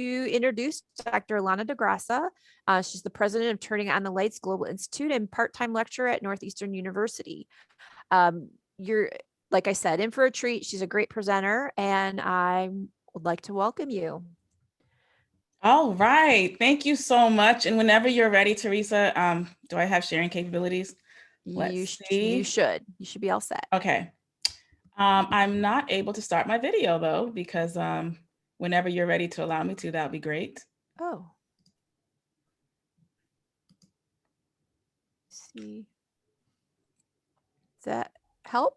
introduce Dr. Allana DeGrassa. She's the president of Turning on the Lights Global Institute and part-time lecturer at Northeastern University. You're, like I said, in for a treat. She's a great presenter, and I would like to welcome you. All right. Thank you so much. And whenever you're ready, Teresa, do I have sharing capabilities? You, Let's sh you see. should. You should be all set. Okay. I'm not able to start my video though, because whenever you're ready to allow me to, that would be great. Oh. Let's see. Does that help?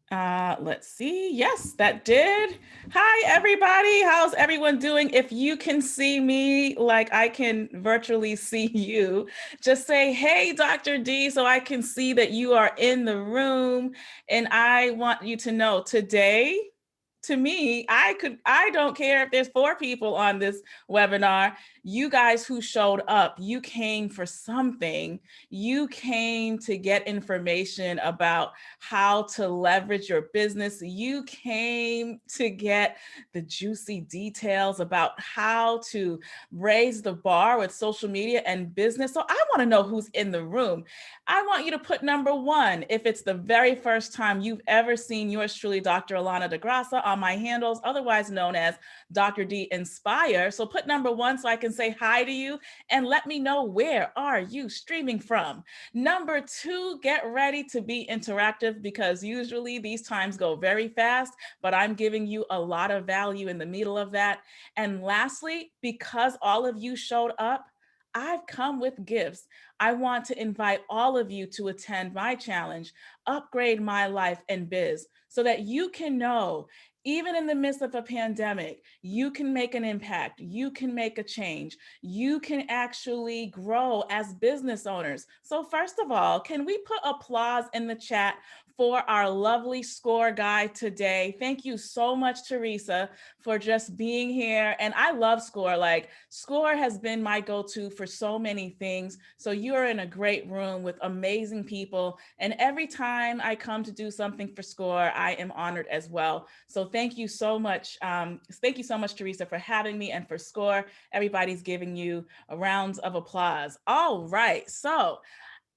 Let's see. Yes, that did. Hi, everybody. How's everyone doing? If you can see me like I can virtually see you, just say, hey, Dr. D, so I can see that you are in the room. And I want you to know today, to me, I don't care if there's 4 people on this webinar. You guys who showed up, you came for something. You came to get information about how to leverage your business. You came to get the juicy details about how to raise the bar with social media and business. So I want to know who's in the room. I want you to put number 1 if it's the very first time you've ever seen yours truly, Dr. Allana DeGrassa, on my handles, otherwise known as Dr. D Inspire. So put number 1 so I can say hi to you and let me know where are you streaming from. Number 2, get ready to be interactive because usually these times go very fast, but I'm giving you a lot of value in the middle of that. And lastly, because all of you showed up, I've come with gifts. I want to invite all of you to attend my challenge, Upgrade My Life and Biz, so that you can know, even in the midst of a pandemic, you can make an impact, you can make a change, you can actually grow as business owners. So first of all, can we put applause in the chat for our lovely score guy today? Thank you so much, Teresa, for just being here. And I love Score. Like, Score has been my go-to for so many things. So you are in a great room with amazing people. And every time I come to do something for Score, I am honored as well. So thank you so much. Thank you so much, Teresa, for having me, and for Score. Everybody's giving you a round of applause. All right. So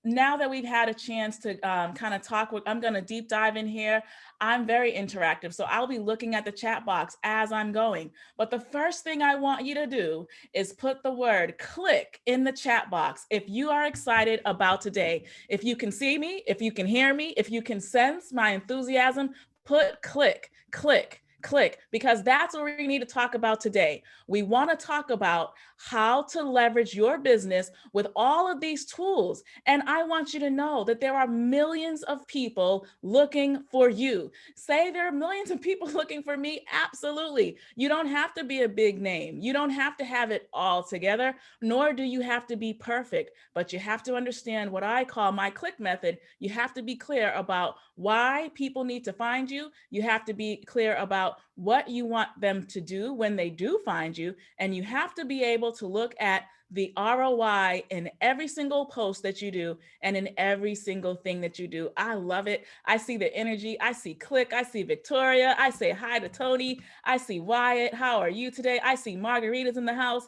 now that we've had a chance to kind of talk, I'm going to deep dive in here. I'm very interactive, so I'll be looking at the chat box as I'm going. But the first thing I want you to do is put the word click in the chat box if you are excited about today. If you can see me, if you can hear me, if you can sense my enthusiasm, put click, click, click, because that's what we need to talk about today. We want to talk about how to leverage your business with all of these tools. And I want you to know that there are millions of people looking for you. Say there are millions of people looking for me. Absolutely. You don't have to be a big name. You don't have to have it all together, nor do you have to be perfect, but you have to understand what I call my click method. You have to be clear about why people need to find you. You have to be clear about what you want them to do when they do find you. And you have to be able to look at the ROI in every single post that you do and in every single thing that you do. I love it. I see the energy. I see Click. I see Victoria. I say hi to Tony. I see Wyatt. How are you today? I see Margarita's in the house.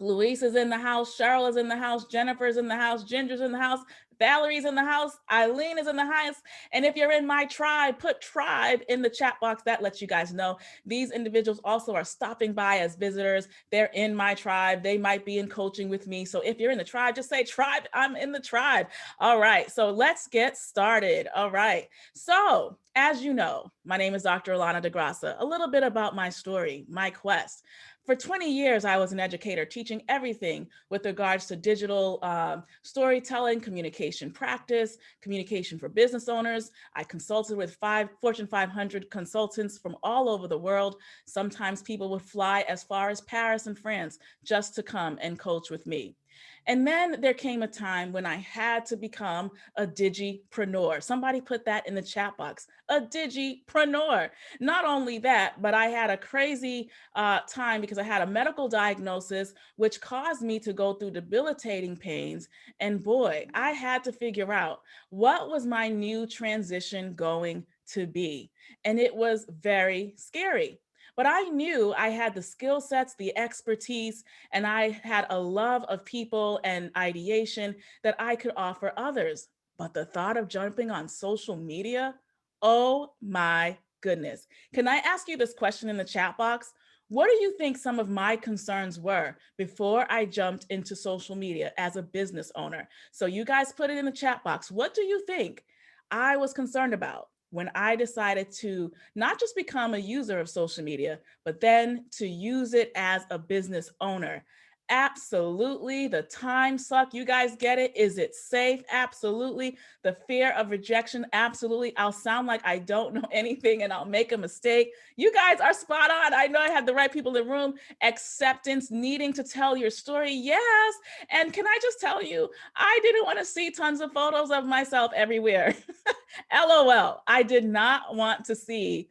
Luis is in the house, Cheryl is in the house, Jennifer's in the house, Ginger's in the house, Valerie's in the house, Eileen is in the house. And if you're in my tribe, put tribe in the chat box. That lets you guys know these individuals also are stopping by as visitors. They're in my tribe. They might be in coaching with me. So if you're in the tribe, just say tribe, I'm in the tribe. All right, so let's get started. All right, so as you know, my name is Dr. Allana DeGrassa. A little bit about my story, my quest. For 20 years, I was an educator teaching everything with regards to digital storytelling, communication practice, communication for business owners. I consulted with Fortune 500 consultants from all over the world. Sometimes people would fly as far as Paris and France just to come and coach with me. And then there came a time when I had to become a digipreneur. Somebody put that in the chat box, a digipreneur. Not only that, but I had a crazy time because I had a medical diagnosis, which caused me to go through debilitating pains. And boy, I had to figure out what was my new transition going to be. And it was very scary. But I knew I had the skill sets, the expertise, and I had a love of people and ideation that I could offer others. But the thought of jumping on social media, oh my goodness. Can I ask you this question in the chat box? What do you think some of my concerns were before I jumped into social media as a business owner? So you guys put it in the chat box. What do you think I was concerned about when I decided to not just become a user of social media, but then to use it as a business owner? Absolutely. The time suck. You guys get it. Is it safe? Absolutely. The fear of rejection. Absolutely. I'll sound like I don't know anything and I'll make a mistake. You guys are spot on. I know I have the right people in the room. Acceptance, needing to tell your story. Yes. And can I just tell you, I didn't want to see tons of photos of myself everywhere. LOL. I did not want to see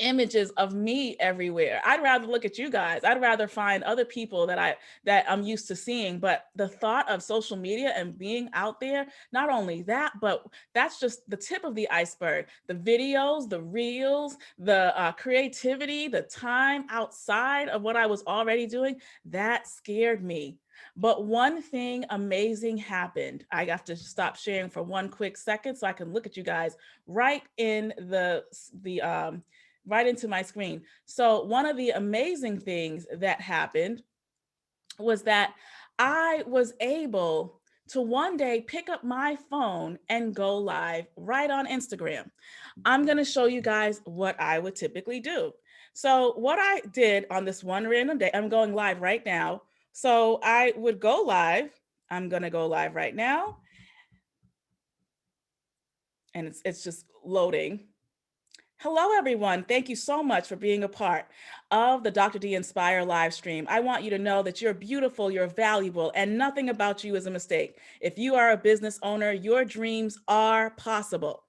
images of me everywhere. I'd rather look at you guys. I'd rather find other people that I'm used to seeing. But the thought of social media and being out there, not only that, but that's just the tip of the iceberg. The videos, the reels, the creativity, the time outside of what I was already doing, that scared me. But one thing amazing happened. I have to stop sharing for one quick second so I can look at you guys right in the right into my screen. So one of the amazing things that happened was that I was able to one day pick up my phone and go live right on Instagram. I'm going to show you guys what I would typically do. So what I did on this one random day, I'm going live right now. So I would go live. I'm going to go live right now. And it's just loading. Hello, everyone. Thank you so much for being a part of the Dr. D Inspire live stream. I want you to know that you're beautiful, you're valuable, and nothing about you is a mistake. If you are a business owner, your dreams are possible.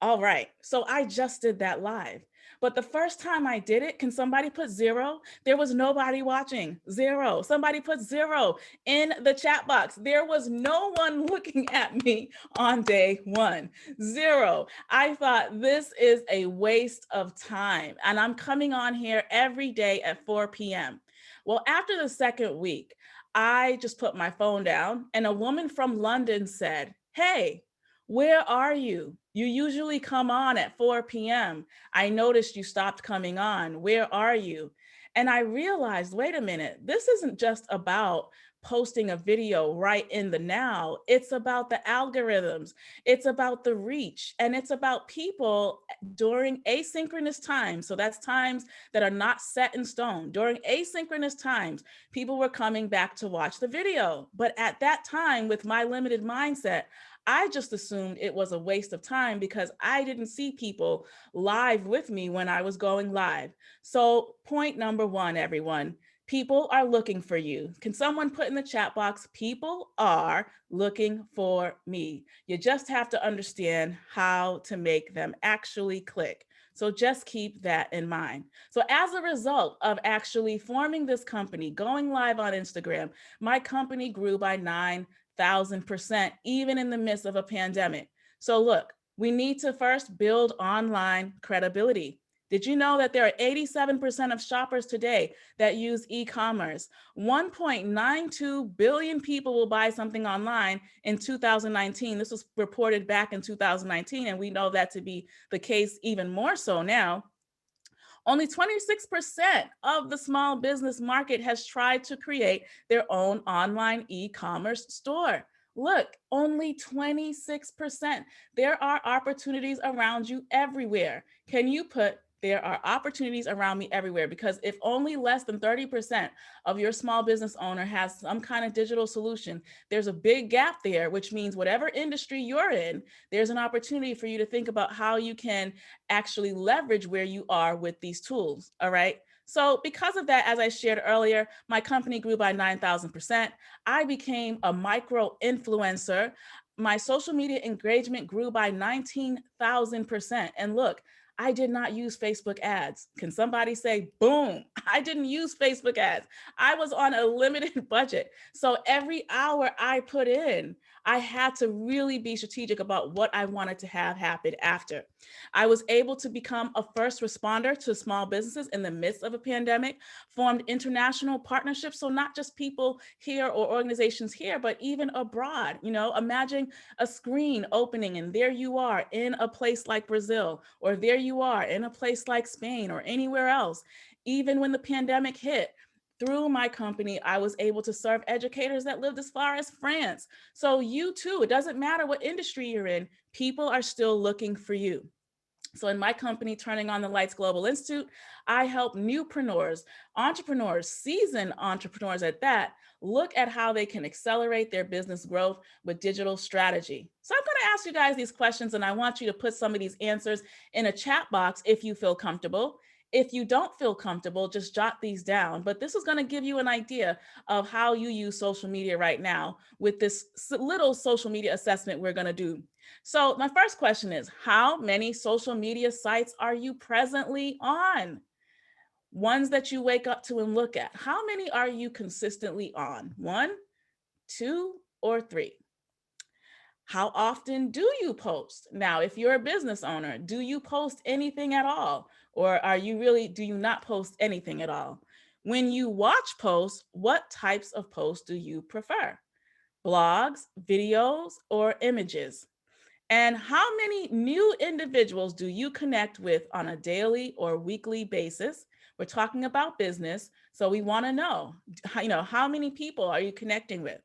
All right, so I just did that live. But the first time I did it, can somebody put 0? There was nobody watching. 0. Somebody put 0 in the chat box. There was no one looking at me on day 1. 0. I thought this is a waste of time. And I'm coming on here every day at 4 p.m. Well, after the second week, I just put my phone down and a woman from London said, "Hey, where are you? You usually come on at 4 p.m. I noticed you stopped coming on. Where are you?" And I realized, wait a minute, this isn't just about posting a video right in the now. It's about the algorithms. It's about the reach. And it's about people during asynchronous times. So that's times that are not set in stone. During asynchronous times, people were coming back to watch the video. But at that time, with my limited mindset, I just assumed it was a waste of time because I didn't see people live with me when I was going live. So point number 1, everyone, people are looking for you. Can someone put in the chat box, people are looking for me. You just have to understand how to make them actually click. So just keep that in mind. So as a result of actually forming this company, going live on Instagram, my company grew by 9,000%, even in the midst of a pandemic. So look, we need to first build online credibility. Did you know that there are 87% of shoppers today that use e-commerce? 1.92 billion people will buy something online in 2019. This was reported back in 2019, and we know that to be the case even more so now. Only 26% of the small business market has tried to create their own online e-commerce store. Look, only 26%. There are opportunities around you everywhere. Can you put there are opportunities around me everywhere? Because if only less than 30% of your small business owner has some kind of digital solution, there's a big gap there, which means whatever industry you're in, there's an opportunity for you to think about how you can actually leverage where you are with these tools. All right. So because of that, as I shared earlier, my company grew by 9,000%. I became a micro influencer. My social media engagement grew by 19,000%. And look, I did not use Facebook ads. Can somebody say, boom? I didn't use Facebook ads. I was on a limited budget. So every hour I put in, I had to really be strategic about what I wanted to have happen after. I was able to become a first responder to small businesses in the midst of a pandemic, formed international partnerships. So not just people here or organizations here, but even abroad. You know, imagine a screen opening and there you are in a place like Brazil, or there you are in a place like Spain or anywhere else. Even when the pandemic hit, through my company, I was able to serve educators that lived as far as France. So you too, it doesn't matter what industry you're in, people are still looking for you. So in my company, Turning on the Lights Global Institute, I help newpreneurs, entrepreneurs, seasoned entrepreneurs at that, look at how they can accelerate their business growth with digital strategy. So I'm going to ask you guys these questions, and I want you to put some of these answers in a chat box if you feel comfortable. If you don't feel comfortable, just jot these down. But this is going to give you an idea of how you use social media right now with this little social media assessment we're going to do. So my first question is, how many social media sites are you presently on? Ones that you wake up to and look at. How many are you consistently on? One, two, or three? How often do you post? Now, if you're a business owner, do you post anything at all? Or do you not post anything at all? When you watch posts, what types of posts do you prefer? Blogs, videos, or images? And how many new individuals do you connect with on a daily or weekly basis? We're talking about business, so we want to know, how many people are you connecting with?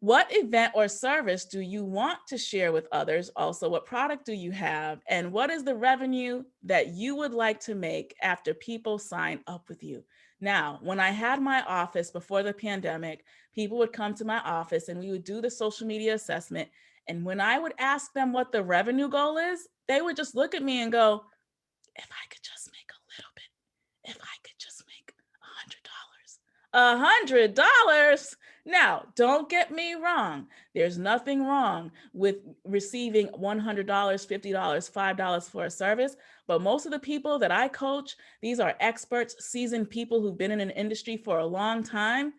What event or service do you want to share with others? Also, what product do you have? And what is the revenue that you would like to make after people sign up with you? Now, when I had my office before the pandemic, people would come to my office and we would do the social media assessment. And when I would ask them what the revenue goal is, they would just look at me and go, if I could just make a little bit, if I could just make $100. $100. Now, don't get me wrong. There's nothing wrong with receiving $100, $50, $5 for a service. But most of the people that I coach, these are experts, seasoned people who've been in an industry for a long time.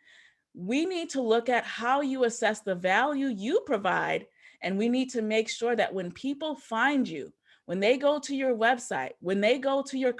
We need to look at how you assess the value you provide. And we need to make sure that when people find you, when they go to your website, when they go to your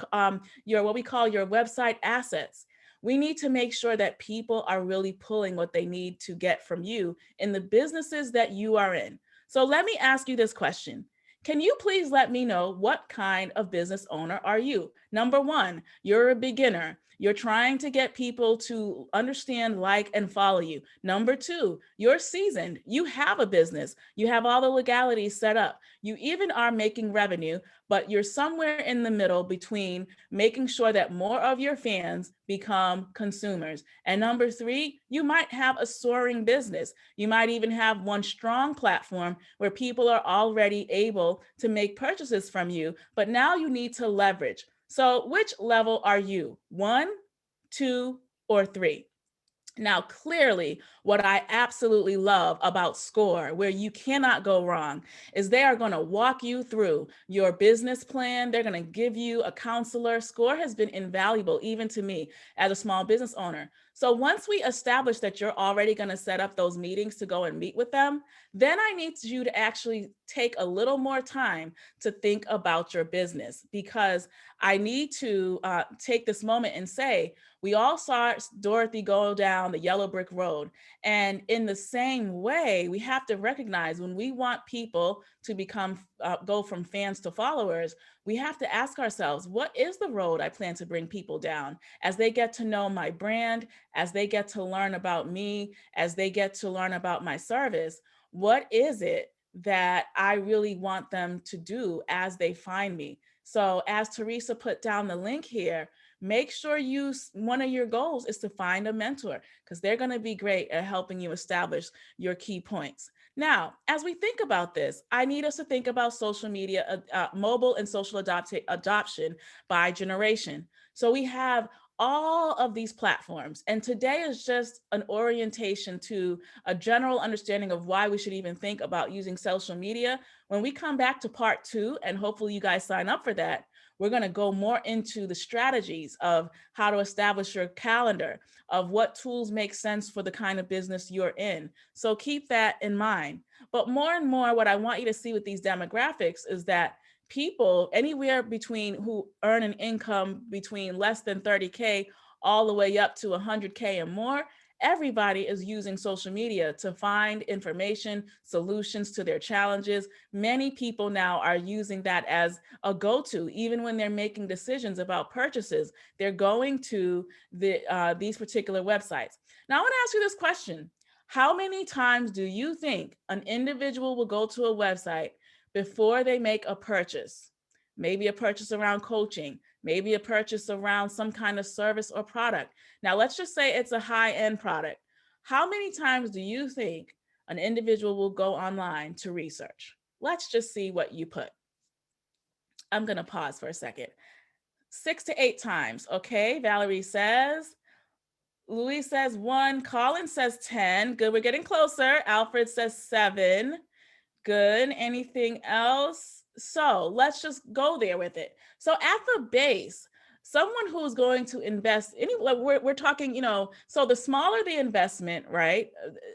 what we call your website assets, we need to make sure that people are really pulling what they need to get from you in the businesses that you are in. So let me ask you this question. Can you please let me know what kind of business owner are you? Number one, you're a beginner. You're trying to get people to understand, like, and follow you. Number two, you're seasoned. You have a business. You have all the legalities set up. You even are making revenue, but you're somewhere in the middle between making sure that more of your fans become consumers. And number three, you might have a soaring business. You might even have one strong platform where people are already able to make purchases from you, but now you need to leverage. So which level are you? One, two, or three? Now, clearly, what I absolutely love about SCORE, where you cannot go wrong, is they are going to walk you through your business plan. They're going to give you a counselor. SCORE has been invaluable, even to me as a small business owner. So once we establish that you're already going to set up those meetings to go and meet with them, then I need you to actually take a little more time to think about your business, because I need to take this moment and say, we all saw Dorothy go down the yellow brick road. And in the same way, we have to recognize when we want people to go from fans to followers, we have to ask ourselves, what is the road I plan to bring people down as they get to know my brand, as they get to learn about me, as they get to learn about my service? What is it that I really want them to do as they find me? So as Teresa put down the link here, make sure one of your goals is to find a mentor, because they're going to be great at helping you establish your key points. Now, as we think about this, I need us to think about social media, mobile and social adoption by generation. So we have all of these platforms. And today is just an orientation to a general understanding of why we should even think about using social media. When we come back to part 2, and hopefully you guys sign up for that, we're going to go more into the strategies of how to establish your calendar, of what tools make sense for the kind of business you're in. So keep that in mind. But more and more, what I want you to see with these demographics is that people anywhere between who earn an income between less than 30K all the way up to 100K and more, everybody is using social media to find information, solutions to their challenges. Many people now are using that as a go-to, even when they're making decisions about purchases. They're going to these particular websites. Now, I want to ask you this question. How many times do you think an individual will go to a website before they make a purchase? Maybe a purchase around coaching, maybe a purchase around some kind of service or product. Now, let's just say it's a high-end product. How many times do you think an individual will go online to research? Let's just see what you put. I'm going to pause for a second. 6 to 8 times. Okay, Valerie says. Louis says 1. Colin says 10. Good, we're getting closer. Alfred says 7. Good. Anything else? So let's just go there with it. So at the base, someone who's going to invest we're talking, so the smaller the investment, right?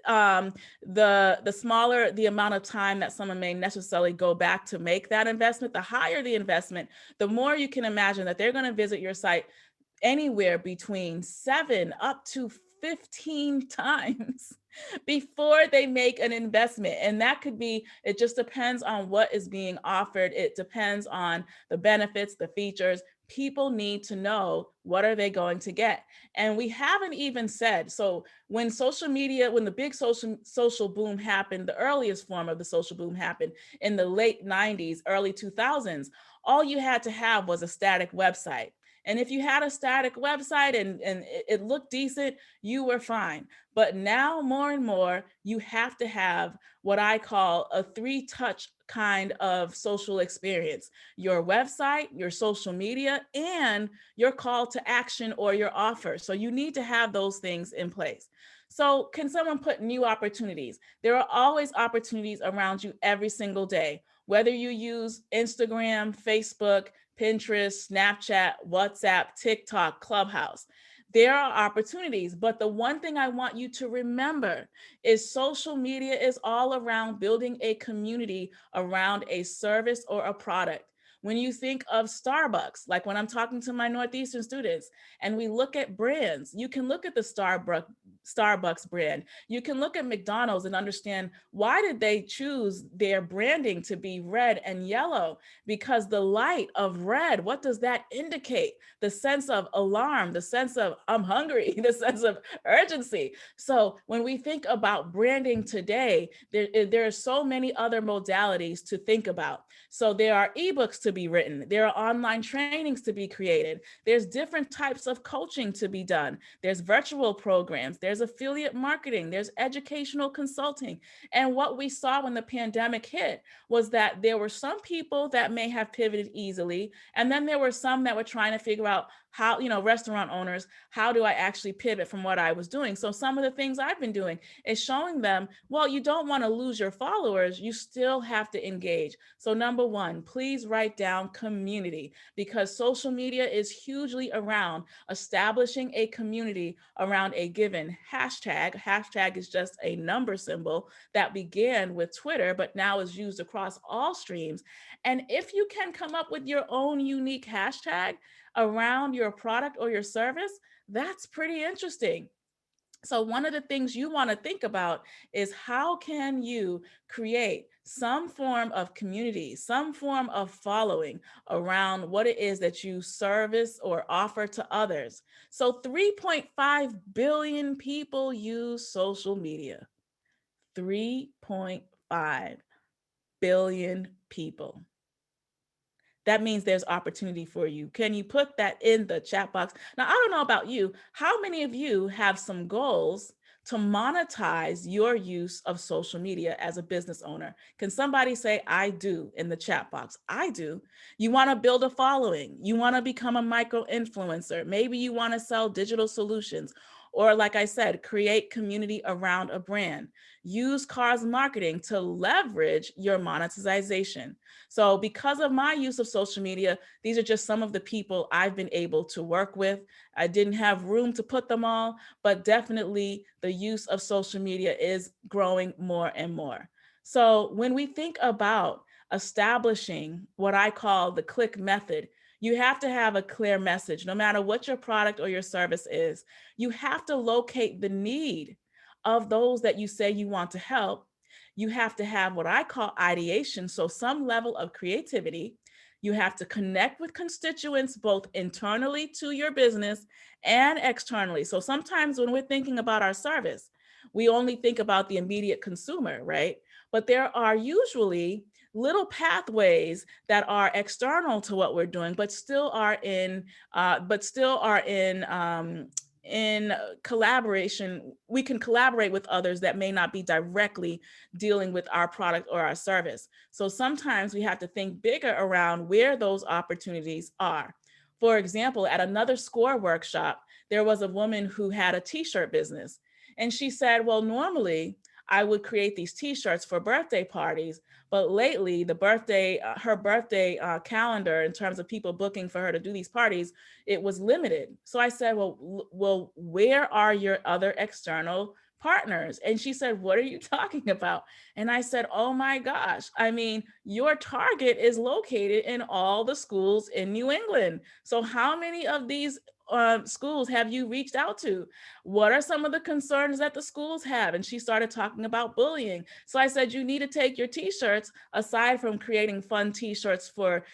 The smaller the amount of time that someone may necessarily go back to make that investment, the higher the investment, the more you can imagine that they're going to visit your site anywhere between 7 up to 15 times before they make an investment. And that could be, it just depends on what is being offered. It depends on the benefits, the features. People need to know, what are they going to get? And we haven't even said, so when social media, when the big social boom happened, the earliest form of the social boom happened in the late 90s, early 2000s, all you had to have was a static website. And if you had a static website and it looked decent, you were fine. But now more and more, you have to have what I call a 3-touch kind of social experience: your website, your social media, and your call to action or your offer. So you need to have those things in place. So can someone put new opportunities? There are always opportunities around you every single day, whether you use Instagram, Facebook, Pinterest, Snapchat, WhatsApp, TikTok, Clubhouse. There are opportunities, but the one thing I want you to remember is social media is all around building a community around a service or a product. When you think of Starbucks, like when I'm talking to my Northeastern students and we look at brands, you can look at the Starbucks brand. You can look at McDonald's and understand, why did they choose their branding to be red and yellow? Because the light of red, what does that indicate? The sense of alarm, the sense of I'm hungry, the sense of urgency. So when we think about branding today, there are so many other modalities to think about. So there are ebooks to be written. There are online trainings to be created. There's different types of coaching to be done. There's virtual programs. There's affiliate marketing. There's educational consulting. And what we saw when the pandemic hit was that there were some people that may have pivoted easily. And then there were some that were trying to figure out how, restaurant owners, how do I actually pivot from what I was doing? So some of the things I've been doing is showing them, well, you don't want to lose your followers. You still have to engage. So number one, please write down community, because social media is hugely around establishing a community around a given hashtag. Hashtag is just a number symbol that began with Twitter, but now is used across all streams. And if you can come up with your own unique hashtag around your product or your service, that's pretty interesting. So one of the things you want to think about is, how can you create some form of community, some form of following around what it is that you service or offer to others? So 3.5 billion people use social media. 3.5 billion people. That means there's opportunity for you. Can you put that in the chat box? Now, I don't know about you. How many of you have some goals to monetize your use of social media as a business owner? Can somebody say, I do, in the chat box? I do. You want to build a following. You want to become a micro influencer. Maybe you want to sell digital solutions. Or, like I said, create community around a brand. Use cars marketing to leverage your monetization. So, because of my use of social media, these are just some of the people I've been able to work with. I didn't have room to put them all, but definitely the use of social media is growing more and more. So, when we think about establishing what I call the click method, you have to have a clear message. No matter what your product or your service is, you have to locate the need of those that you say you want to help. You have to have what I call ideation, so some level of creativity. You have to connect with constituents both internally to your business and externally. So sometimes when we're thinking about our service, we only think about the immediate consumer, right? But there are usually little pathways that are external to what we're doing, but still are in collaboration. We can collaborate with others that may not be directly dealing with our product or our service. So sometimes we have to think bigger around where those opportunities are. For example, at another SCORE workshop, there was a woman who had a t-shirt business. And she said, well, normally I would create these t-shirts for birthday parties, but lately her birthday calendar, in terms of people booking for her to do these parties, it was limited. So I said, well, where are your other external partners? And she said, what are you talking about? And I said, oh my gosh, I mean, your target is located in all the schools in New England. So how many of these schools have you reached out to? What are some of the concerns that the schools have? And she started talking about bullying. So I said, you need to take your t-shirts, aside from creating fun t-shirts for,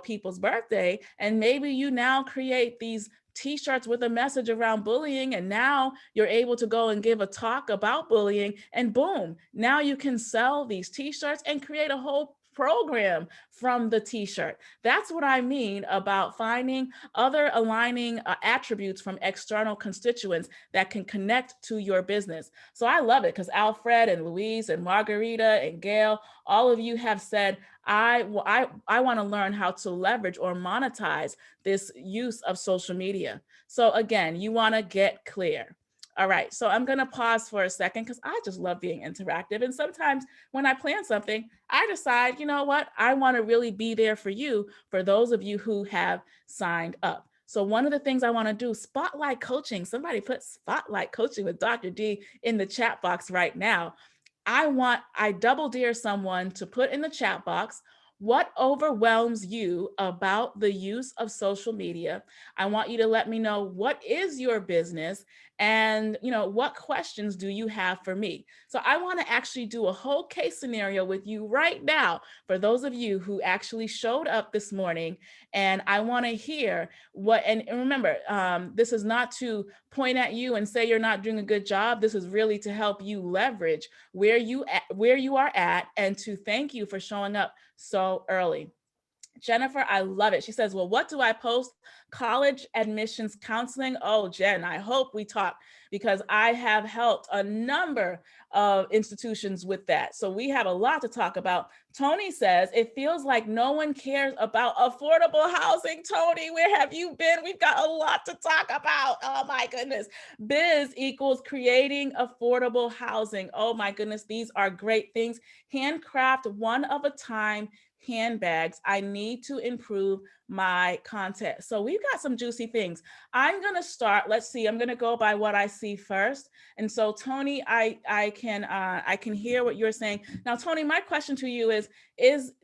people's birthday, and maybe you now create these t-shirts with a message around bullying, and now you're able to go and give a talk about bullying, and boom, now you can sell these t-shirts and create a whole program from the t-shirt. That's what I mean about finding other aligning attributes from external constituents that can connect to your business. So I love it because Alfred and Louise and Margarita and Gail, all of you have said, I want to learn how to leverage or monetize this use of social media. So again, you want to get clear. All right, so I'm going to pause for a second because I just love being interactive. And sometimes when I plan something, I decide, you know what, I want to really be there for you, for those of you who have signed up. So one of the things I want to do, spotlight coaching. Somebody put spotlight coaching with Dr. D in the chat box right now. I double dare someone to put in the chat box, what overwhelms you about the use of social media? I want you to let me know, what is your business, and what questions do you have for me? So I want to actually do a whole case scenario with you right now for those of you who actually showed up this morning, and I want to hear and remember, this is not to point at you and say you're not doing a good job. This is really to help you leverage where you are at, and to thank you for showing up so early. Jennifer, I love it. She says, well, what do I post? College admissions counseling. Oh, Jen, I hope we talk, because I have helped a number of institutions with that. So we have a lot to talk about. Tony says, it feels like no one cares about affordable housing. Tony, where have you been? We've got a lot to talk about. Oh my goodness. Biz equals creating affordable housing. Oh my goodness. These are great things. Handcraft one of a time handbags. I need to improve my content. So we've got some juicy things. I'm going to start. Let's see. I'm going to go by what I see first. And so, Tony, I can hear what you're saying. Now, Tony, my question to you is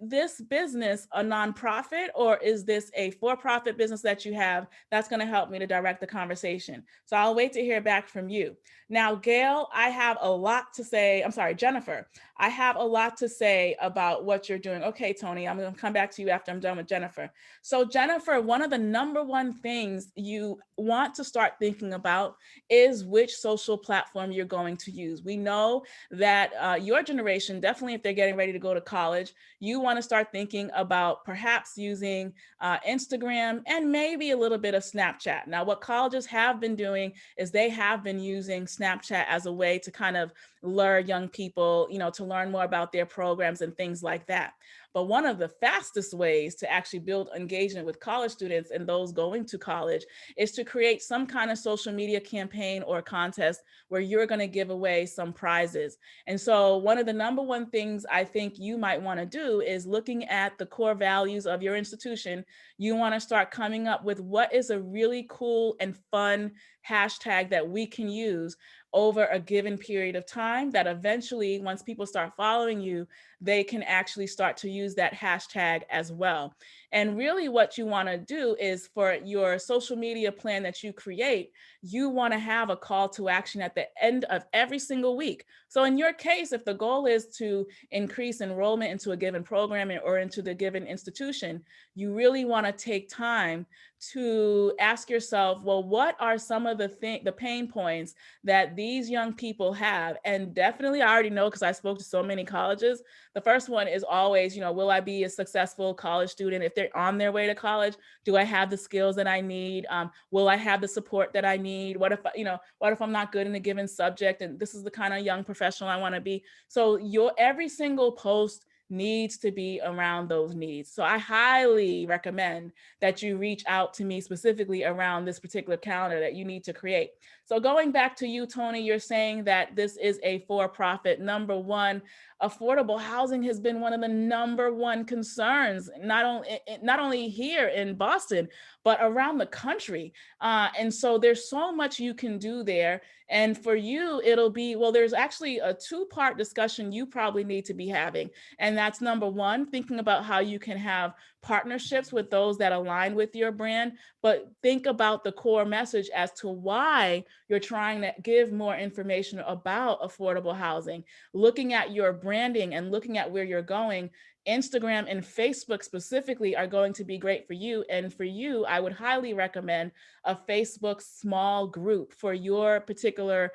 this business a nonprofit, or is this a for-profit business that you have? That's going to help me to direct the conversation. So I'll wait to hear back from you. Now, Gail, I have a lot to say. I'm sorry, Jennifer, I have a lot to say about what you're doing. Okay, Tony, I'm going to come back to you after I'm done with Jennifer. So So Jennifer, one of the number one things you want to start thinking about is which social platform you're going to use. We know that your generation, definitely if they're getting ready to go to college, you want to start thinking about perhaps using Instagram and maybe a little bit of Snapchat. Now, what colleges have been doing is they have been using Snapchat as a way to kind of lure young people, to learn more about their programs and things like that. But one of the fastest ways to actually build engagement with college students and those going to college is to create some kind of social media campaign or contest where you're going to give away some prizes. And so one of the number one things I think you might want to do is looking at the core values of your institution. You want to start coming up with what is a really cool and fun hashtag that we can use over a given period of time, that eventually, once people start following you, they can actually start to use that hashtag as well. And really what you want to do is, for your social media plan that you create, you want to have a call to action at the end of every single week. So in your case, if the goal is to increase enrollment into a given program or into the given institution, you really want to take time to ask yourself, well, what are some of the pain points that these young people have? And definitely, I already know because I spoke to so many colleges. The first one is always, will I be a successful college student? If they're on their way to college, do I have the skills that I need? Will I have the support that I need? What if I'm not good in a given subject? And this is the kind of young professional I want to be. So your every single post needs to be around those needs. So I highly recommend that you reach out to me specifically around this particular calendar that you need to create. So going back to you, Tony, you're saying that this is a for-profit. Number one, affordable housing has been one of the number one concerns, not only here in Boston, but around the country. And so there's so much you can do there. And for you, it'll be, well, there's actually a two-part discussion you probably need to be having. And that's number one, thinking about how you can have partnerships with those that align with your brand, but think about the core message as to why you're trying to give more information about affordable housing. Looking at your branding and looking at where you're going, Instagram and Facebook specifically are going to be great for you. And for you, I would highly recommend a Facebook small group for your particular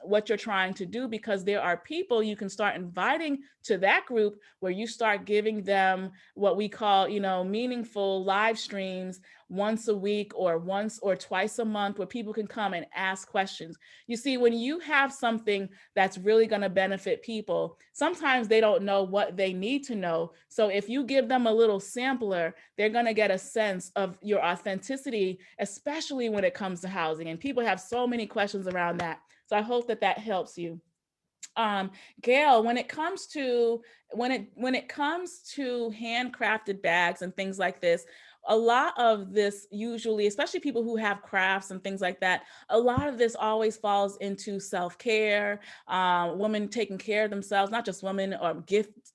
what you're trying to do, because there are people you can start inviting to that group where you start giving them what we call, meaningful live streams once a week or once or twice a month, where people can come and ask questions. You see, when you have something that's really going to benefit people, sometimes they don't know what they need to know. So if you give them a little sampler, they're going to get a sense of your authenticity, especially when it comes to housing. And people have so many questions around that. So I hope that that helps you. Gail, when it comes to handcrafted bags and things like this, a lot of this usually, especially people who have crafts and things like that, a lot of this always falls into self-care, women taking care of themselves, not just women, or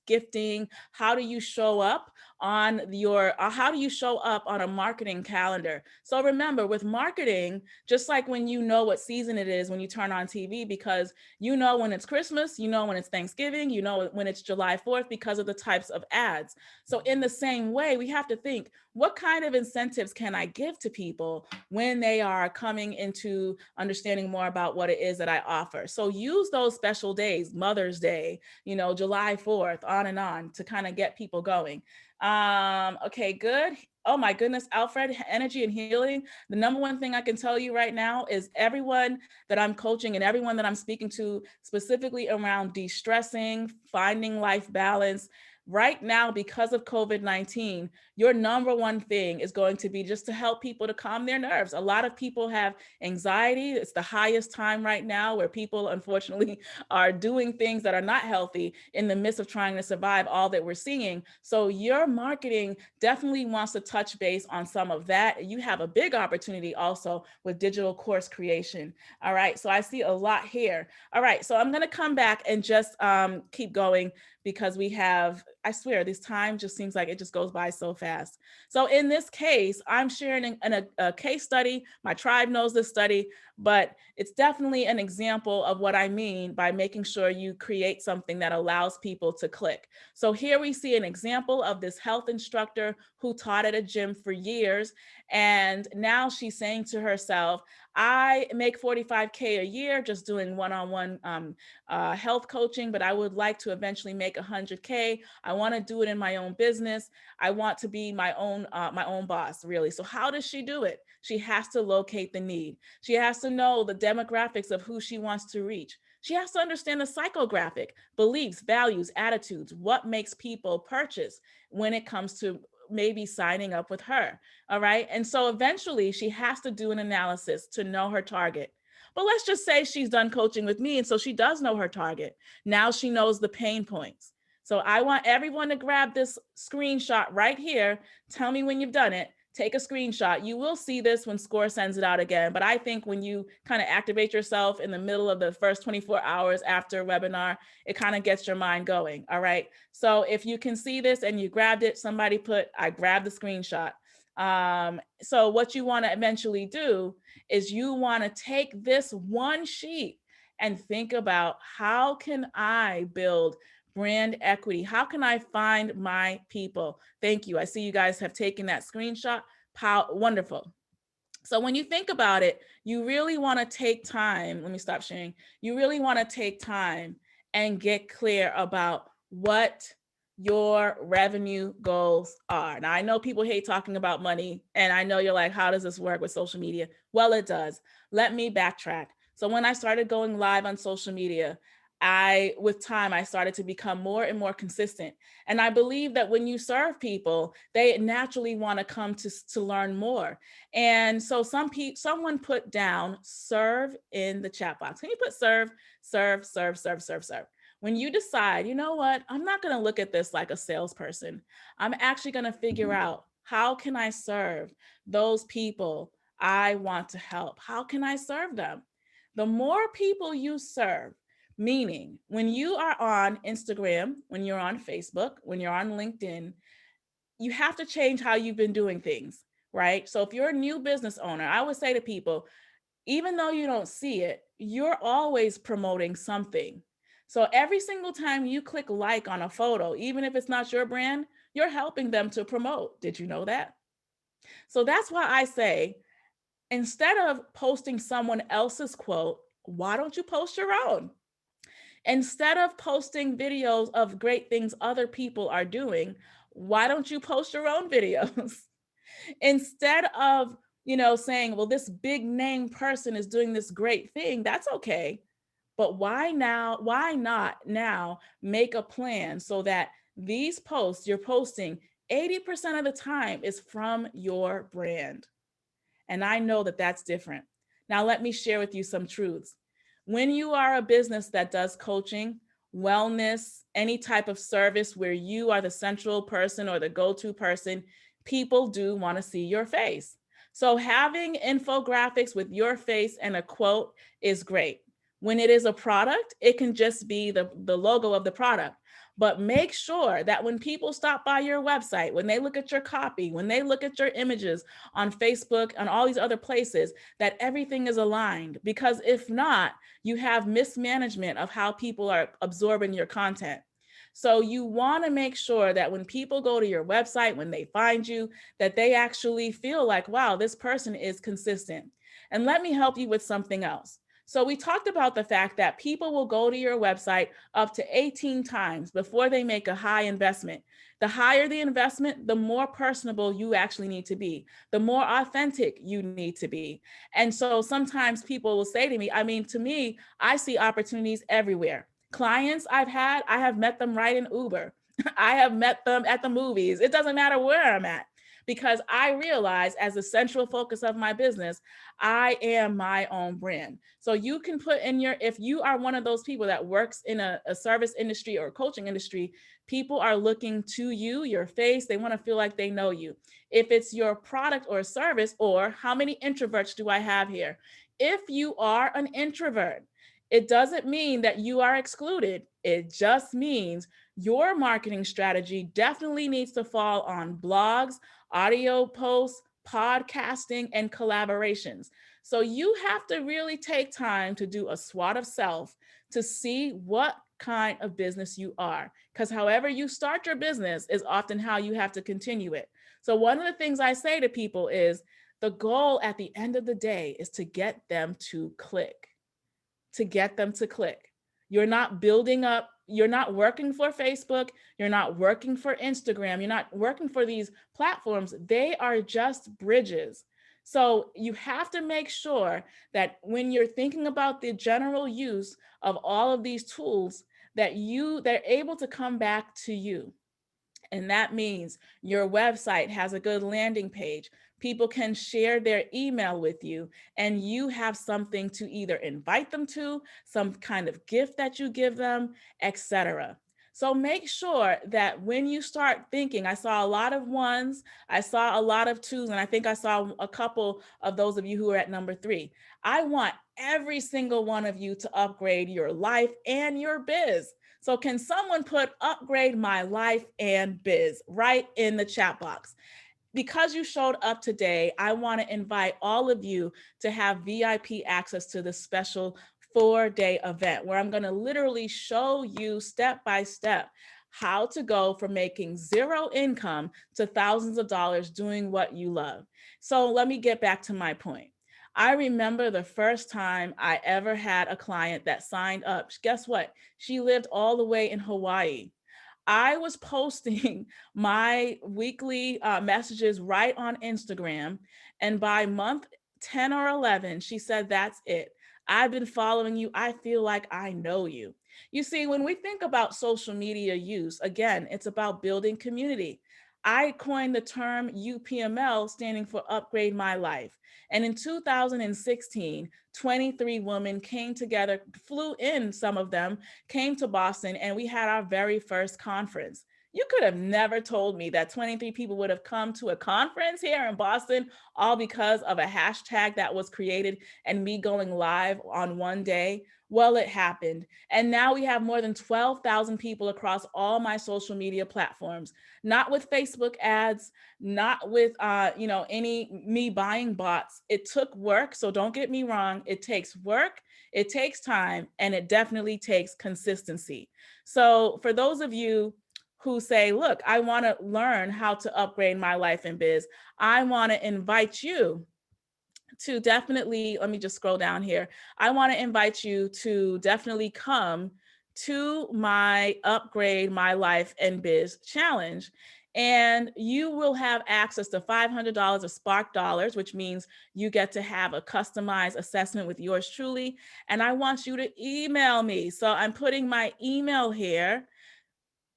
gifting. How do you show up on a marketing calendar? So remember, with marketing, just like when you know what season it is when you turn on TV, because you know when it's Christmas, you know when it's Thanksgiving, you know when it's July 4th because of the types of ads. So in the same way, we have to think, what kind of incentives can I give to people when they are coming into understanding more about what it is that I offer? So use those special days, Mother's Day, July 4th, on, to kind of get people going. Okay, good. Oh my goodness, Alfred, energy and healing. The number one thing I can tell you right now is everyone that I'm coaching and everyone that I'm speaking to, specifically around de-stressing, finding life balance, right now, because of COVID-19, your number one thing is going to be just to help people to calm their nerves. A lot of people have anxiety. It's the highest time right now where people, unfortunately, are doing things that are not healthy in the midst of trying to survive all that we're seeing. So your marketing definitely wants to touch base on some of that. You have a big opportunity also with digital course creation. All right, so I see a lot here. All right, so I'm going to come back and just keep going, because we have I swear this time just seems like it just goes by so fast. So in this case, I'm sharing a case study. My tribe knows this study, but it's definitely an example of what I mean by making sure you create something that allows people to click. So here we see an example of this health instructor who taught at a gym for years. And now she's saying to herself, I make 45K a year just doing one-on-one health coaching, but I would like to eventually make 100K. I want to do it in my own business. I want to be my own boss, really. So how does she do it? She has to locate the need. She has to know the demographics of who she wants to reach. She has to understand the psychographic beliefs, values, attitudes, what makes people purchase when it comes to maybe signing up with her. All right. And so eventually she has to do an analysis to know her target. But let's just say she's done coaching with me. And so she does know her target. Now she knows the pain points. So I want everyone to grab this screenshot right here. Tell me when you've done it. Take a screenshot. You will see this when SCORE sends it out again. But I think when you kind of activate yourself in the middle of the first 24 hours after a webinar, it kind of gets your mind going. All right. So if you can see this and you grabbed it, somebody put, I grabbed the screenshot. So what you want to eventually do is you want to take this one sheet and think about, how can I build brand equity? How can I find my people? Thank you. I see you guys have taken that screenshot. Wonderful. So when you think about it, you really want to take time. Let me stop sharing. You really want to take time and get clear about what your revenue goals are. Now, I know people hate talking about money, and I know you're like, how does this work with social media? Well, it does. Let me backtrack. So when I started going live on social media, with time, I started to become more and more consistent. And I believe that when you serve people, they naturally want to come to learn more. And so someone put down serve in the chat box. Can you put serve, serve, serve, serve, serve, serve? When you decide, you know what, I'm not going to look at this like a salesperson. I'm actually going to figure out, how can I serve those people I want to help? How can I serve them? The more people you serve, meaning when you are on Instagram, when you're on Facebook, when you're on LinkedIn, you have to change how you've been doing things, right? So if you're a new business owner, I would say to people, even though you don't see it, you're always promoting something. So every single time you click like on a photo, even if it's not your brand, you're helping them to promote. Did you know that? So that's why I say, instead of posting someone else's quote, why don't you post your own? Instead of posting videos of great things other people are doing, why don't you post your own videos? Instead of, saying, well, this big name person is doing this great thing, that's okay. But why not now make a plan so that these posts you're posting 80% of the time is from your brand? And I know that that's different. Now, let me share with you some truths. When you are a business that does coaching, wellness, any type of service where you are the central person or the go-to person, people do want to see your face. So having infographics with your face and a quote is great. When it is a product, it can just be the logo of the product. But make sure that when people stop by your website, when they look at your copy, when they look at your images on Facebook, and all these other places, that everything is aligned. Because if not, you have mismanagement of how people are absorbing your content. So you want to make sure that when people go to your website, when they find you, that they actually feel like, wow, this person is consistent. And let me help you with something else. So we talked about the fact that people will go to your website up to 18 times before they make a high investment. The higher the investment, the more personable you actually need to be, the more authentic you need to be. And so sometimes people will say to me, to me, I see opportunities everywhere. Clients I have met them right in Uber. I have met them at the movies. It doesn't matter where I'm at, because I realize, as the central focus of my business, I am my own brand. So you can put in if you are one of those people that works in a service industry or coaching industry, people are looking to you, your face, they want to feel like they know you. If it's your product or service, or how many introverts do I have here? If you are an introvert, It doesn't mean that you are excluded. It just means your marketing strategy definitely needs to fall on blogs, audio posts, podcasting, and collaborations. So you have to really take time to do a SWOT of self to see what kind of business you are. Because however you start your business is often how you have to continue it. So one of the things I say to people is the goal at the end of the day is to get them to click, to get them to click. You're not building up, you're not working for Facebook, you're not working for Instagram, you're not working for these platforms. They are just bridges. So you have to make sure that when you're thinking about the general use of all of these tools, that they're able to come back to you. And that means your website has a good landing page. People can share their email with you, and you have something to either invite them to, some kind of gift that you give them, etc. So make sure that when you start thinking, I saw a lot of ones, I saw a lot of twos, and I think I saw a couple of those of you who are at number 3. I want every single one of you to upgrade your life and your biz. So can someone put upgrade my life and biz right in the chat box? Because you showed up today, I want to invite all of you to have VIP access to this special 4-day event where I'm going to literally show you step by step how to go from making zero income to thousands of dollars doing what you love. So let me get back to my point. I remember the first time I ever had a client that signed up. Guess what? She lived all the way in Hawaii. I was posting my weekly messages right on Instagram. And by month 10 or 11, she said, that's it. I've been following you. I feel like I know you. You see, when we think about social media use, again, it's about building community. I coined the term UPML, standing for Upgrade My Life. And in 2016, 23 women came together, flew in, some of them came to Boston, and we had our very first conference. You could have never told me that 23 people would have come to a conference here in Boston, all because of a hashtag that was created and me going live on one day. Well, it happened. And now we have more than 12,000 people across all my social media platforms, not with Facebook ads, not with any me buying bots. It took work. So don't get me wrong. It takes work, it takes time, and it definitely takes consistency. So for those of you who say, look, I want to learn how to upgrade my life and biz, I want to invite you to definitely, let me just scroll down here. I want to invite you to definitely come to my Upgrade My Life and Biz challenge. And you will have access to $500 of Spark Dollars, which means you get to have a customized assessment with yours truly. And I want you to email me. So I'm putting my email here.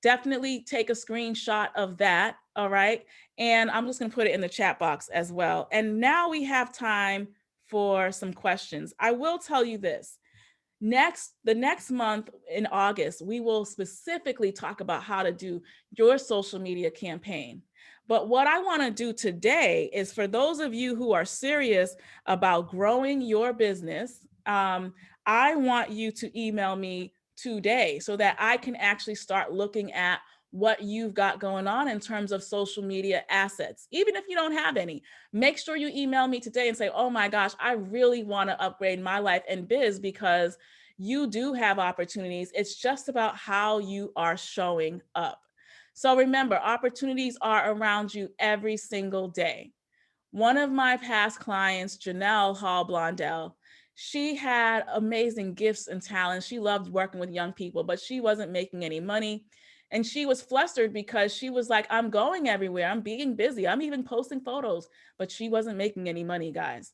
Definitely take a screenshot of that. All right. And I'm just going to put it in the chat box as well. And now we have time for some questions. I will tell you this. The next month in August, we will specifically talk about how to do your social media campaign. But what I want to do today is for those of you who are serious about growing your business, I want you to email me today so that I can actually start looking at what you've got going on in terms of social media assets. Even if you don't have any, make sure you email me today and say, oh my gosh, I really want to upgrade my life and biz, because you do have opportunities. It's just about how you are showing up. So remember, opportunities are around you every single day. One of my past clients, Janelle Hall Blondell, she had amazing gifts and talents. She loved working with young people, but she wasn't making any money. And she was flustered because she was like, I'm going everywhere. I'm being busy. I'm even posting photos, but she wasn't making any money, guys.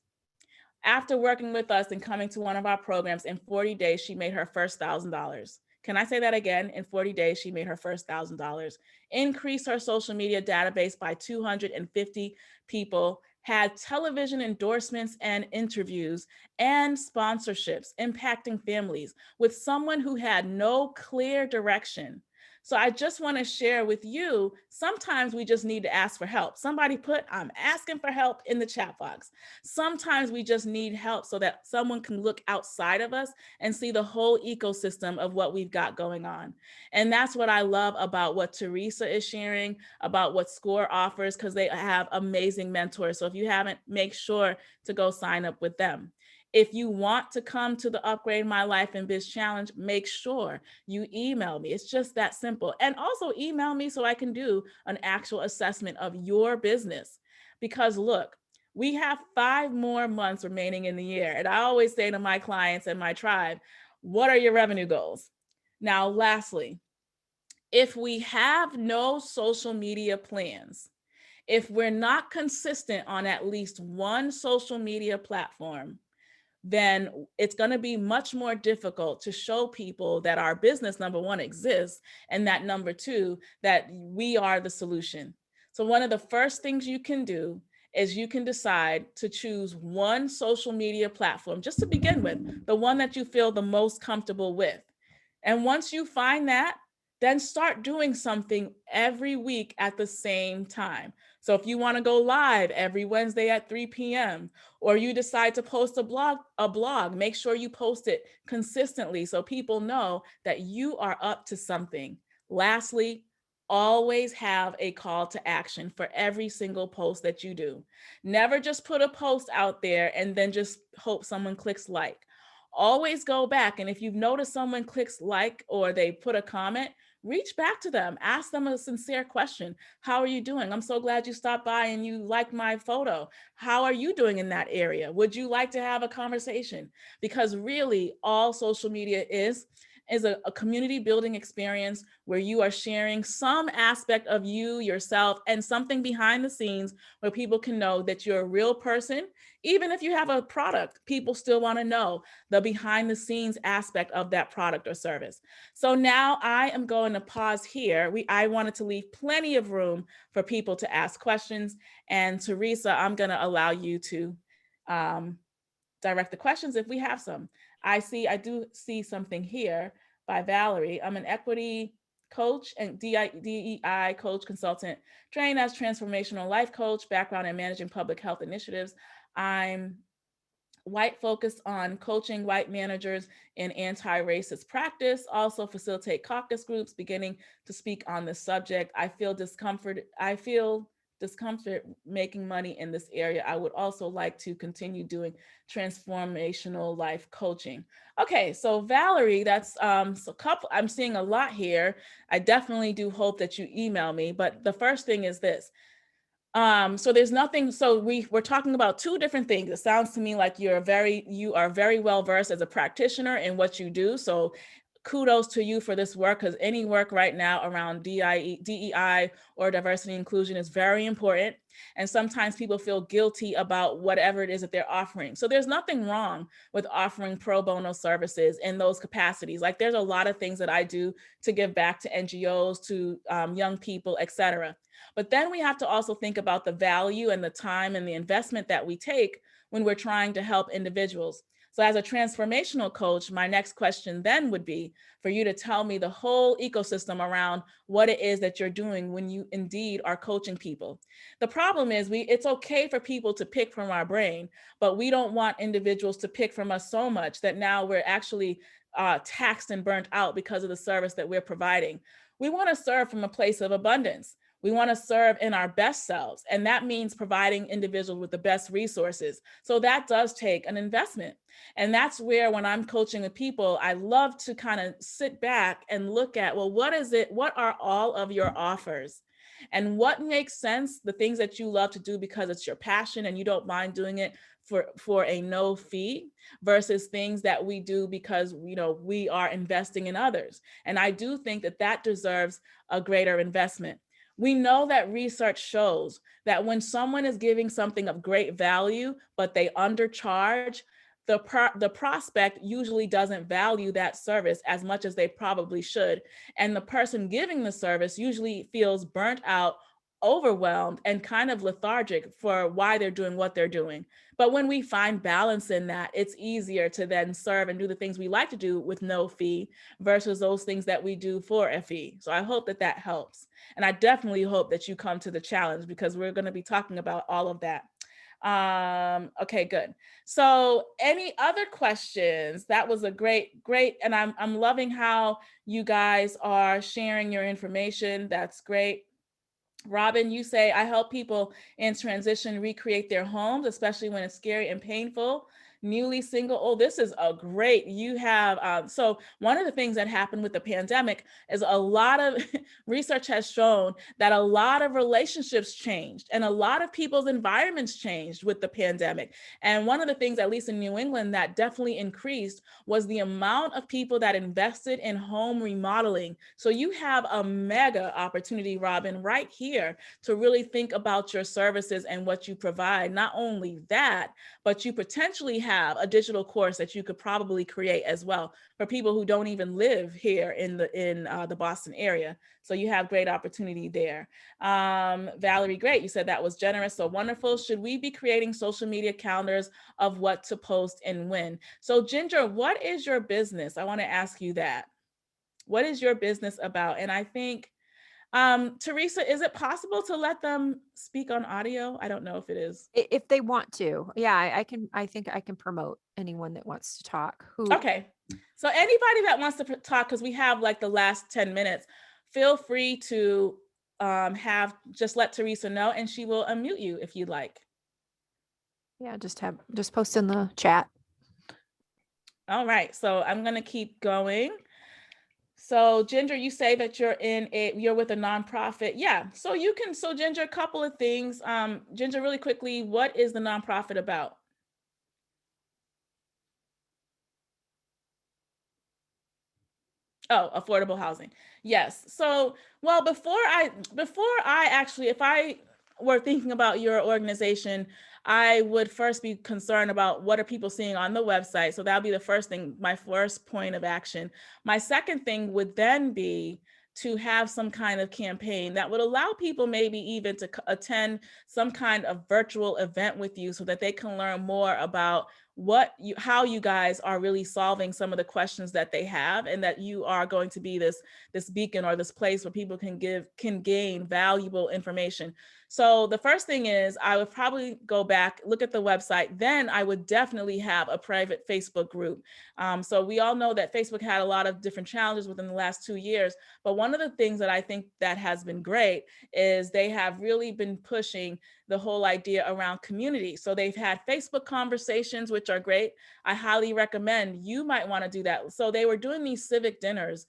After working with us and coming to one of our programs, in 40 days, she made her first $1,000. Can I say that again? In 40 days, she made her first $1,000. Increased her social media database by 250 people, had television endorsements and interviews and sponsorships impacting families with someone who had no clear direction. So I just want to share with you, sometimes we just need to ask for help. Somebody put, I'm asking for help in the chat box. Sometimes we just need help so that someone can look outside of us and see the whole ecosystem of what we've got going on. And that's what I love about what Teresa is sharing, about what SCORE offers, because they have amazing mentors. So if you haven't, make sure to go sign up with them. If you want to come to the Upgrade My Life and Biz Challenge, make sure you email me. It's just that simple. And also email me so I can do an actual assessment of your business. Because look, we have 5 more months remaining in the year. And I always say to my clients and my tribe, what are your revenue goals? Now, lastly, if we have no social media plans, if we're not consistent on at least one social media platform, then it's going to be much more difficult to show people that our business, number one, exists, and that number two, that we are the solution. So one of the first things you can do is you can decide to choose one social media platform just to begin with, the one that you feel the most comfortable with. And once you find that, then start doing something every week at the same time. So if you want to go live every Wednesday at 3 p.m., or you decide to post a blog, make sure you post it consistently so people know that you are up to something. Lastly, always have a call to action for every single post that you do. Never just put a post out there and then just hope someone clicks like. Always go back, and if you've noticed someone clicks like or they put a comment, reach back to them, ask them a sincere question. How are you doing? I'm so glad you stopped by and you liked my photo. How are you doing in that area? Would you like to have a conversation? Because really all social media is a community building experience where you are sharing some aspect of you, yourself, and something behind the scenes where people can know that you're a real person. Even if you have a product, people still want to know the behind the scenes aspect of that product or service. So now I am going to pause here. I wanted to leave plenty of room for people to ask questions. And Teresa, I'm going to allow you to direct the questions if we have some. I do see something here by Valerie. I'm an equity coach and DEI coach consultant, trained as transformational life coach, background in managing public health initiatives. I'm white focused on coaching white managers in anti-racist practice, also facilitate caucus groups beginning to speak on this subject. I feel discomfort making money in this area. I would also like to continue doing transformational life coaching. Okay, so Valerie, that's so couple, I'm seeing a lot here. I definitely do hope that you email me, but the first thing is this. So there's nothing, so we're talking about two different things. It sounds to me like you are very well versed as a practitioner in what you do. So kudos to you for this work, because any work right now around DEI or diversity inclusion is very important. And sometimes people feel guilty about whatever it is that they're offering. So there's nothing wrong with offering pro bono services in those capacities. Like there's a lot of things that I do to give back to NGOs, to young people, et cetera. But then we have to also think about the value and the time and the investment that we take when we're trying to help individuals. So as a transformational coach, my next question then would be for you to tell me the whole ecosystem around what it is that you're doing when you indeed are coaching people. The problem is it's okay for people to pick from our brain, but we don't want individuals to pick from us so much that now we're actually taxed and burnt out because of the service that we're providing. We want to serve from a place of abundance. We want to serve in our best selves, and that means providing individuals with the best resources. So that does take an investment. And that's where, when I'm coaching with people, I love to kind of sit back and look at, well, what is it? What are all of your offers? And what makes sense, the things that you love to do because it's your passion and you don't mind doing it for a no fee, versus things that we do because we are investing in others. And I do think that that deserves a greater investment. We know that research shows that when someone is giving something of great value, but they undercharge, the prospect usually doesn't value that service as much as they probably should. And the person giving the service usually feels burnt out overwhelmed and kind of lethargic for why they're doing what they're doing. But when we find balance in that, it's easier to then serve and do the things we like to do with no fee versus those things that we do for a fee. So I hope that that helps. And I definitely hope that you come to the challenge, because we're going to be talking about all of that. Okay, good. So any other questions? That was a great, and I'm loving how you guys are sharing your information. That's great. Robin, you say, I help people in transition recreate their homes, especially when it's scary and painful. Newly single. Oh, this is a great. You have, so one of the things that happened with the pandemic is a lot of research has shown that a lot of relationships changed and a lot of people's environments changed with the pandemic. And one of the things, at least in New England, that definitely increased was the amount of people that invested in home remodeling. So you have a mega opportunity, Robin, right here to really think about your services and what you provide. Not only that, but you potentially have a digital course that you could probably create as well for people who don't even live here in the Boston area. So you have great opportunity there. Valerie, great. You said that was generous. So wonderful. Should we be creating social media calendars of what to post and when? So Ginger, what is your business? I want to ask you that. What is your business about? And I think, Teresa, is it possible to let them speak on audio? I don't know if it is. If they want to. Yeah, I can, I think I can promote anyone that wants to talk. Who? Okay. So anybody that wants to talk, because we have like the last 10 minutes, feel free to have, just let Teresa know and she will unmute you if you'd like. Yeah, just post in the chat. All right. So I'm going to keep going. So Ginger, you say that you're with a nonprofit. Yeah. So Ginger, a couple of things. Ginger, really quickly, what is the nonprofit about? Oh, affordable housing. Yes. So, well, before I actually, if I were thinking about your organization, I would first be concerned about what are people seeing on the website. So that'll be the first thing, my first point of action. My second thing would then be to have some kind of campaign that would allow people maybe even to attend some kind of virtual event with you so that they can learn more about how you guys are really solving some of the questions that they have, and that you are going to be this beacon or this place where people can gain valuable information. So the first thing is I would probably go back, look at the website. Then I would definitely have a private Facebook group. So we all know that Facebook had a lot of different challenges within the last 2 years. But one of the things that I think that has been great is they have really been pushing the whole idea around community. So they've had Facebook conversations, which are great. I highly recommend, you might want to do that. So they were doing these civic dinners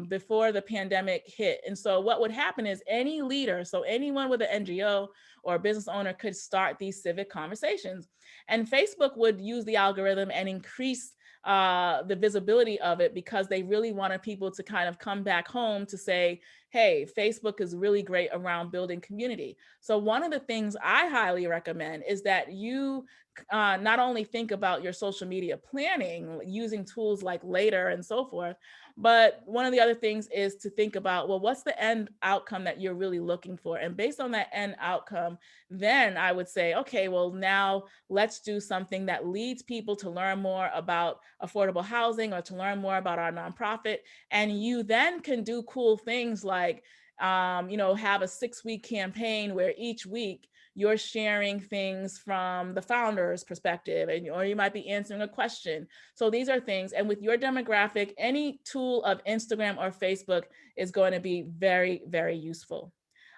before the pandemic hit. And so what would happen is any leader, so anyone with an NGO or a business owner, could start these civic conversations. And Facebook would use the algorithm and increase the visibility of it, because they really wanted people to kind of come back home to say, hey, Facebook is really great around building community. So one of the things I highly recommend is that you not only think about your social media planning using tools like Later and so forth, but one of the other things is to think about, well, what's the end outcome that you're really looking for? And based on that end outcome, then I would say, okay, well, now let's do something that leads people to learn more about affordable housing or to learn more about our nonprofit. And you then can do cool things like, have a 6-week campaign where each week you're sharing things from the founder's perspective, or you might be answering a question. So these are things, and with your demographic, any tool of Instagram or Facebook is going to be very, very useful.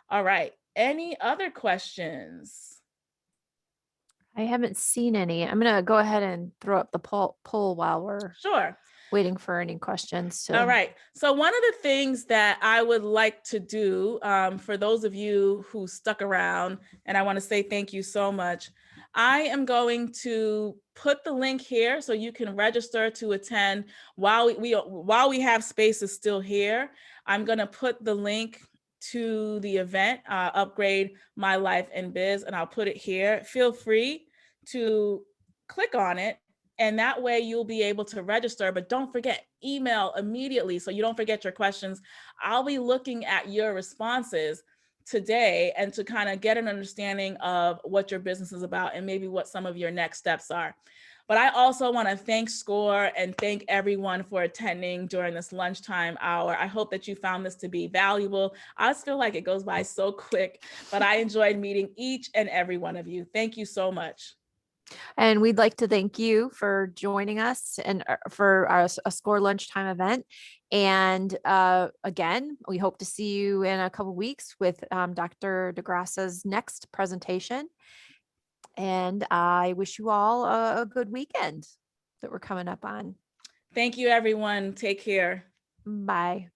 All right. Any other questions? I haven't seen any. I'm gonna go ahead and throw up the poll while we're Sure. waiting for any questions All to. right. So one of the things that I would like to do, for those of you who stuck around, and I want to say thank you so much, I am going to put the link here so you can register to attend while we have spaces still here. I'm going to put the link to the event, Upgrade My Life in Biz, and I'll put it here. Feel free to click on it, and that way you'll be able to register, but don't forget, email immediately so you don't forget your questions. I'll be looking at your responses today and to kind of get an understanding of what your business is about and maybe what some of your next steps are. But I also want to thank SCORE and thank everyone for attending during this lunchtime hour. I hope that you found this to be valuable. I just feel like it goes by so quick, but I enjoyed meeting each and every one of you. Thank you so much. And we'd like to thank you for joining us and for a SCORE lunchtime event. And again, we hope to see you in a couple weeks with Dr. DeGrassa's next presentation. And I wish you all a good weekend that we're coming up on. Thank you, everyone. Take care. Bye.